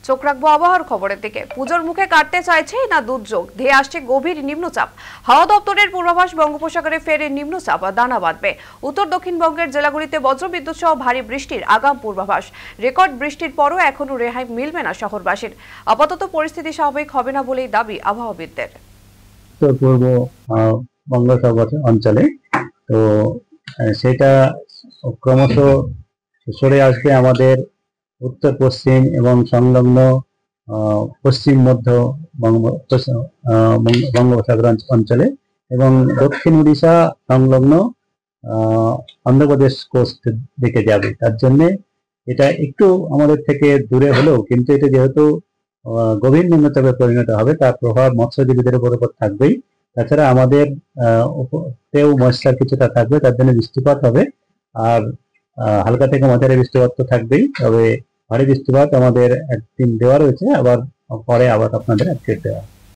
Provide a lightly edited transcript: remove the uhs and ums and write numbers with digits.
চোখ রাখবো আবহাওয়ার খবরের দিকে। পুজোর মুখে কাটতে চাইছে না দুর্যোগ, ধেয়ে আসছে গভীর নিম্নচাপ। হাওয়া দপ্তরের পূর্বাভাস, বঙ্গোপসাগরে ফের নিম্নচাপ দানা বাঁধবে। উত্তর দক্ষিণবঙ্গের জেলাগুলিতে বজ্রবিদ্যুৎ সহ ভারী বৃষ্টির আগাম পূর্বাভাস। রেকর্ড বৃষ্টির পরও এখনো রেহাই মিলবে না শহরবাসীর। আপাতত পরিস্থিতি স্বাভাবিক হবে না বলেই দাবি আবহাওয়াবিদদের। উত্তর পূর্ব বঙ্গোপসাগর অঞ্চলে তো সেটা ক্রমশ সরে আসবে আমাদের উত্তর পশ্চিম এবং সংলগ্ন পশ্চিম মধ্য বঙ্গোপসাগর অঞ্চলে এবং দক্ষিণ উড়িষ্যা সংলগ্ন অন্ধ্রপ্রদেশ কোস্ট দিকে যাবে। তার জন্য এটা একটু আমাদের থেকে দূরে হলেও কিন্তু এটা যেহেতু গভীর নিম্নচাপে পরিণত হবে, তার প্রভাব মৎস্যজীবীদের উপর থাকবেই। তাছাড়া আমাদের তেও ময়েশ্চার কিছুটা থাকবে, তার জন্য বৃষ্টিপাত হবে। আর হালকা থেকে মাঝারি বৃষ্টিপাত তো থাকবেই, তবে ভারী বৃষ্টিপাত আমাদের একদিন দেওয়া রয়েছে, আবার পরে আবার আপনাদের আপডেট দেওয়া।